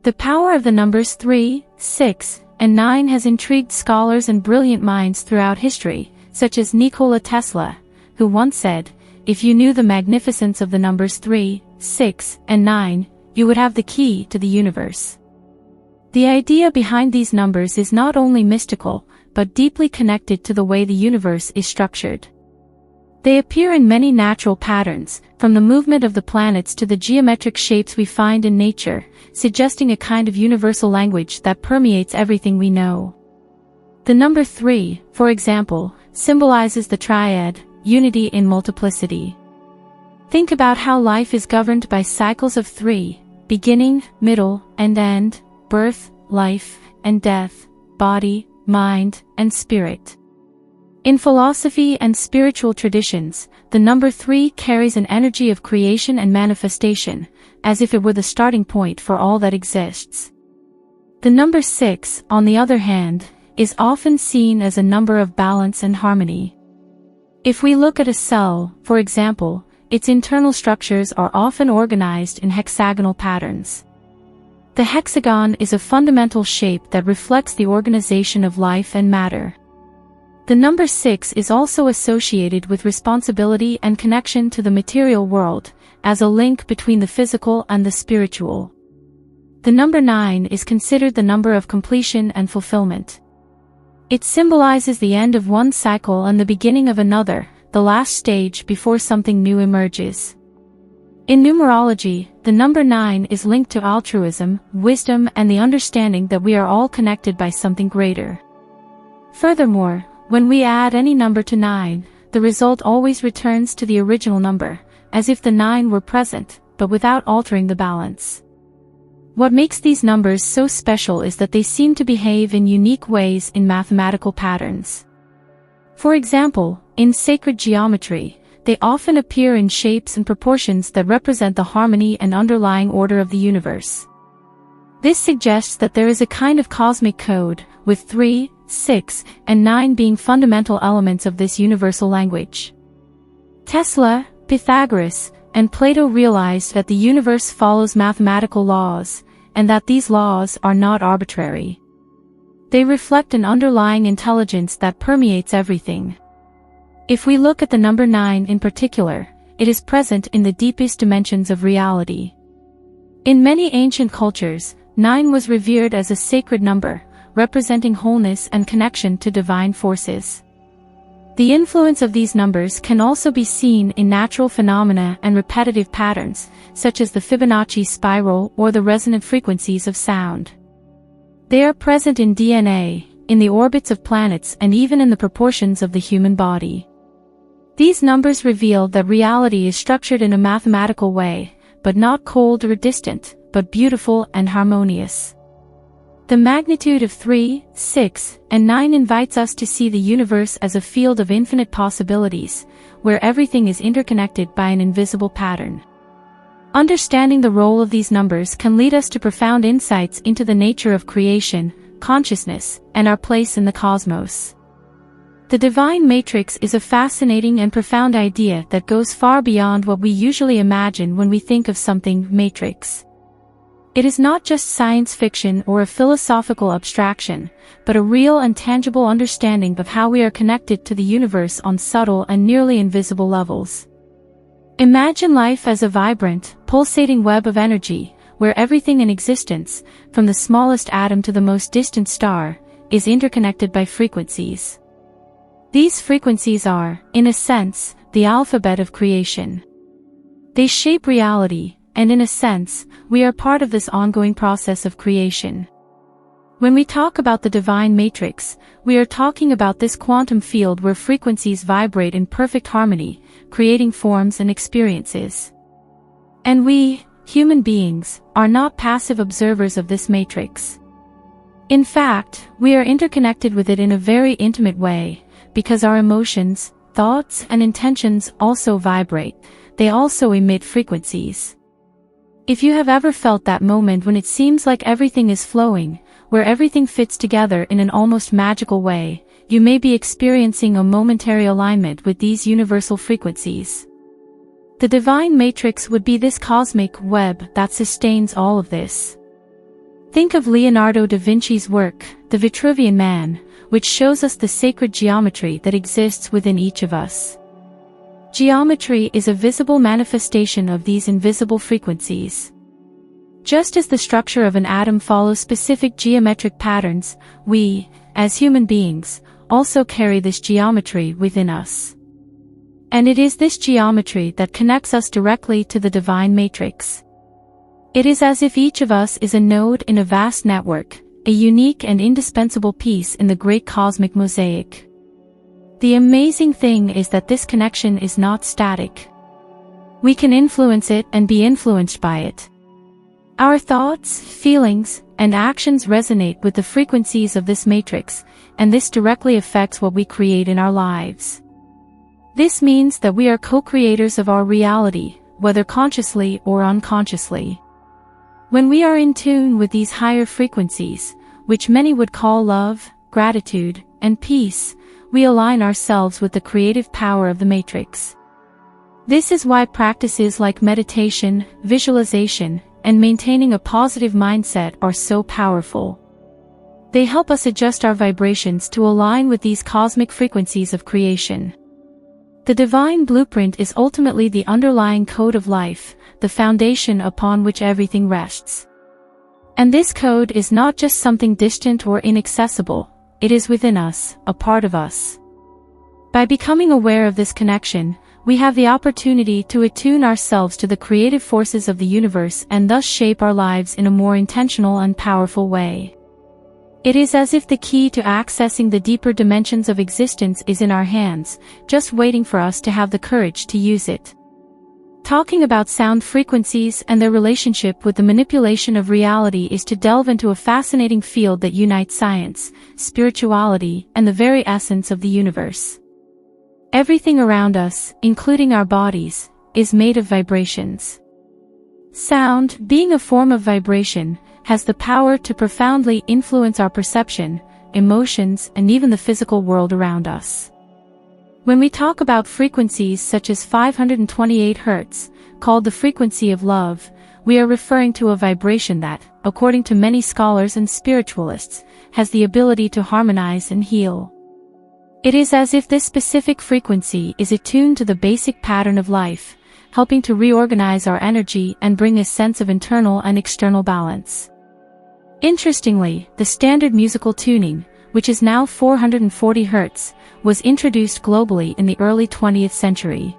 The power of the numbers 3, 6, and 9 has intrigued scholars and brilliant minds throughout history, such as Nikola Tesla, who once said, "If you knew the magnificence of the numbers 3, 6, and 9, you would have the key to the universe." The idea behind these numbers is not only mystical, but deeply connected to the way the universe is structured. They appear in many natural patterns, from the movement of the planets to the geometric shapes we find in nature, suggesting a kind of universal language that permeates everything we know. The number 3, for example, symbolizes the triad, unity in multiplicity. Think about how life is governed by cycles of 3, beginning, middle, and end, birth, life, and death, body, mind, and spirit. In philosophy and spiritual traditions, the number 3 carries an energy of creation and manifestation, as if it were the starting point for all that exists. The number 6, on the other hand, is often seen as a number of balance and harmony. If we look at a cell, for example, its internal structures are often organized in hexagonal patterns. The hexagon is a fundamental shape that reflects the organization of life and matter. The number 6 is also associated with responsibility and connection to the material world, as a link between the physical and the spiritual. The number 9 is considered the number of completion and fulfillment. It symbolizes the end of one cycle and the beginning of another, the last stage before something new emerges. In numerology, the number 9 is linked to altruism, wisdom, and the understanding that we are all connected by something greater. Furthermore, when we add any number to 9, the result always returns to the original number, as if the 9 were present, but without altering the balance. What makes these numbers so special is that they seem to behave in unique ways in mathematical patterns. For example, in sacred geometry, they often appear in shapes and proportions that represent the harmony and underlying order of the universe. This suggests that there is a kind of cosmic code, with 3, 6, and 9 being fundamental elements of this universal language. Tesla, Pythagoras, and Plato realized that the universe follows mathematical laws, and that these laws are not arbitrary. They reflect an underlying intelligence that permeates everything. If we look at the number 9 in particular, it is present in the deepest dimensions of reality. In many ancient cultures, 9 was revered as a sacred number, representing wholeness and connection to divine forces. The influence of these numbers can also be seen in natural phenomena and repetitive patterns, such as the Fibonacci spiral or the resonant frequencies of sound. They are present in DNA, in the orbits of planets, and even in the proportions of the human body. These numbers reveal that reality is structured in a mathematical way, but not cold or distant, but beautiful and harmonious. The magnitude of 3, 6, and 9 invites us to see the universe as a field of infinite possibilities, where everything is interconnected by an invisible pattern. Understanding the role of these numbers can lead us to profound insights into the nature of creation, consciousness, and our place in the cosmos. The divine matrix is a fascinating and profound idea that goes far beyond what we usually imagine when we think of something matrix. It is not just science fiction or a philosophical abstraction, but a real and tangible understanding of how we are connected to the universe on subtle and nearly invisible levels. Imagine life as a vibrant, pulsating web of energy, where everything in existence, from the smallest atom to the most distant star, is interconnected by frequencies. These frequencies are, in a sense, the alphabet of creation. They shape reality, and in a sense, we are part of this ongoing process of creation. When we talk about the divine matrix, we are talking about this quantum field where frequencies vibrate in perfect harmony, creating forms and experiences. And we, human beings, are not passive observers of this matrix. In fact, we are interconnected with it in a very intimate way, because our emotions, thoughts, and intentions also vibrate. They also emit frequencies. If you have ever felt that moment when it seems like everything is flowing, where everything fits together in an almost magical way, you may be experiencing a momentary alignment with these universal frequencies. The divine matrix would be this cosmic web that sustains all of this. Think of Leonardo da Vinci's work, The Vitruvian Man, which shows us the sacred geometry that exists within each of us. Geometry is a visible manifestation of these invisible frequencies. Just as the structure of an atom follows specific geometric patterns, we, as human beings, also carry this geometry within us. And it is this geometry that connects us directly to the divine matrix. It is as if each of us is a node in a vast network, a unique and indispensable piece in the great cosmic mosaic. The amazing thing is that this connection is not static. We can influence it and be influenced by it. Our thoughts, feelings, and actions resonate with the frequencies of this matrix, and this directly affects what we create in our lives. This means that we are co-creators of our reality, whether consciously or unconsciously. When we are in tune with these higher frequencies, which many would call love, gratitude, and peace, we align ourselves with the creative power of the matrix. This is why practices like meditation, visualization, and maintaining a positive mindset are so powerful. They help us adjust our vibrations to align with these cosmic frequencies of creation. The divine blueprint is ultimately the underlying code of life, the foundation upon which everything rests. And this code is not just something distant or inaccessible, it is within us, a part of us. By becoming aware of this connection, we have the opportunity to attune ourselves to the creative forces of the universe and thus shape our lives in a more intentional and powerful way. It is as if the key to accessing the deeper dimensions of existence is in our hands, just waiting for us to have the courage to use it. Talking about sound frequencies and their relationship with the manipulation of reality is to delve into a fascinating field that unites science, spirituality, and the very essence of the universe. Everything around us, including our bodies, is made of vibrations. Sound, being a form of vibration, has the power to profoundly influence our perception, emotions, and even the physical world around us. When we talk about frequencies such as 528 Hz, called the frequency of love, we are referring to a vibration that, according to many scholars and spiritualists, has the ability to harmonize and heal. It is as if this specific frequency is attuned to the basic pattern of life, helping to reorganize our energy and bring a sense of internal and external balance. Interestingly, the standard musical tuning, which is now 440 Hz, was introduced globally in the early 20th century.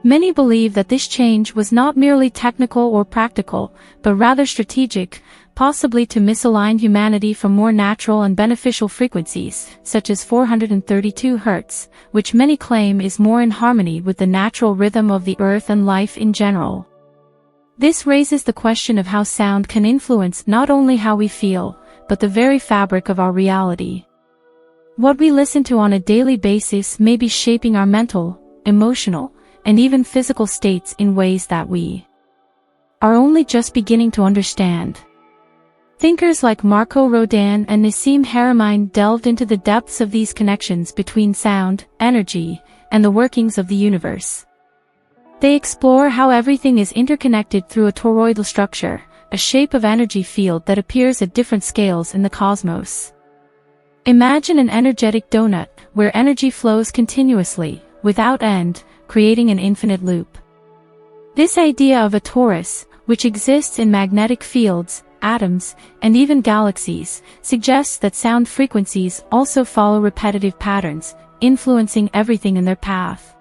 Many believe that this change was not merely technical or practical, but rather strategic, possibly to misalign humanity from more natural and beneficial frequencies, such as 432 Hz, which many claim is more in harmony with the natural rhythm of the earth and life in general. This raises the question of how sound can influence not only how we feel, but the very fabric of our reality. What we listen to on a daily basis may be shaping our mental, emotional, and even physical states in ways that we are only just beginning to understand. Thinkers like Marco Rodin and Nassim Haramein delved into the depths of these connections between sound, energy, and the workings of the universe. They explore how everything is interconnected through a toroidal structure, a shape of energy field that appears at different scales in the cosmos. Imagine an energetic donut, where energy flows continuously, without end, creating an infinite loop. This idea of a torus, which exists in magnetic fields, atoms, and even galaxies, suggests that sound frequencies also follow repetitive patterns, influencing everything in their path.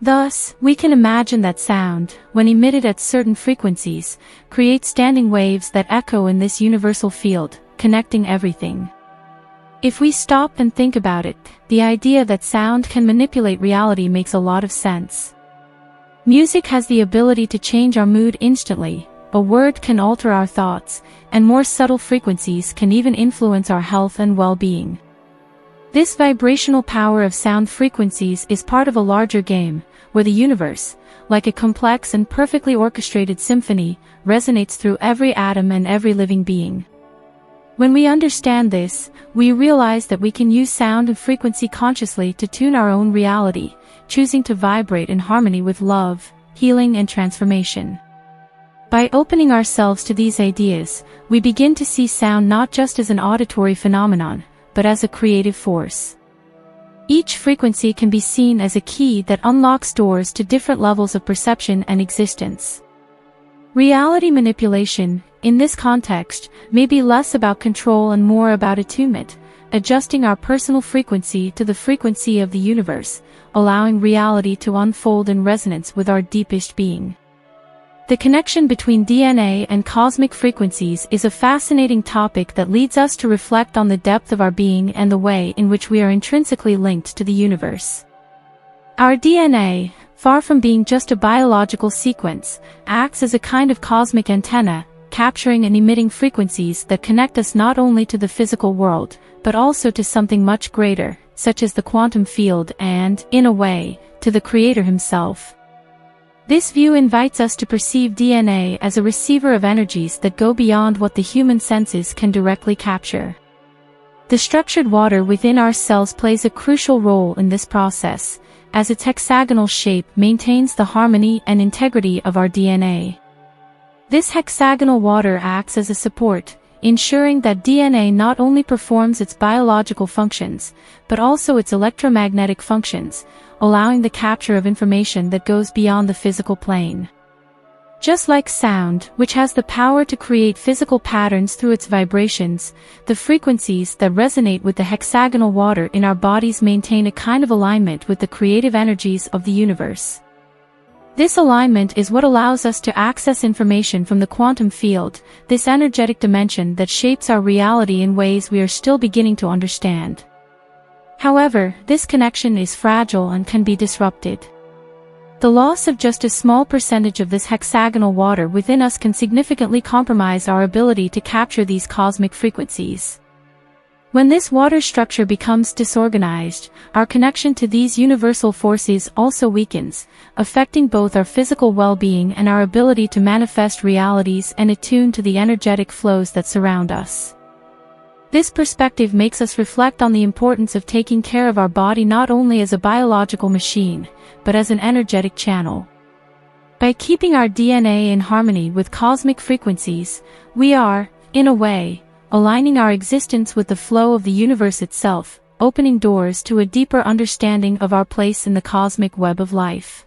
Thus, we can imagine that sound, when emitted at certain frequencies, creates standing waves that echo in this universal field, connecting everything. If we stop and think about it, the idea that sound can manipulate reality makes a lot of sense. Music has the ability to change our mood instantly, a word can alter our thoughts, and more subtle frequencies can even influence our health and well-being. This vibrational power of sound frequencies is part of a larger game, where the universe, like a complex and perfectly orchestrated symphony, resonates through every atom and every living being. When we understand this, we realize that we can use sound and frequency consciously to tune our own reality, choosing to vibrate in harmony with love, healing, and transformation. By opening ourselves to these ideas, we begin to see sound not just as an auditory phenomenon, but as a creative force. Each frequency can be seen as a key that unlocks doors to different levels of perception and existence. Reality manipulation, in this context, may be less about control and more about attunement, adjusting our personal frequency to the frequency of the universe, allowing reality to unfold in resonance with our deepest being. The connection between DNA and cosmic frequencies is a fascinating topic that leads us to reflect on the depth of our being and the way in which we are intrinsically linked to the universe. Our DNA, far from being just a biological sequence, acts as a kind of cosmic antenna, capturing and emitting frequencies that connect us not only to the physical world, but also to something much greater, such as the quantum field and, in a way, to the Creator himself. This view invites us to perceive DNA as a receiver of energies that go beyond what the human senses can directly capture. The structured water within our cells plays a crucial role in this process, as its hexagonal shape maintains the harmony and integrity of our DNA. This hexagonal water acts as a support, ensuring that DNA not only performs its biological functions, but also its electromagnetic functions, allowing the capture of information that goes beyond the physical plane. Just like sound, which has the power to create physical patterns through its vibrations, the frequencies that resonate with the hexagonal water in our bodies maintain a kind of alignment with the creative energies of the universe. This alignment is what allows us to access information from the quantum field, this energetic dimension that shapes our reality in ways we are still beginning to understand. However, this connection is fragile and can be disrupted. The loss of just a small percentage of this hexagonal water within us can significantly compromise our ability to capture these cosmic frequencies. When this water structure becomes disorganized, our connection to these universal forces also weakens, affecting both our physical well-being and our ability to manifest realities and attune to the energetic flows that surround us. This perspective makes us reflect on the importance of taking care of our body not only as a biological machine, but as an energetic channel. By keeping our DNA in harmony with cosmic frequencies, we are, in a way, aligning our existence with the flow of the universe itself, opening doors to a deeper understanding of our place in the cosmic web of life.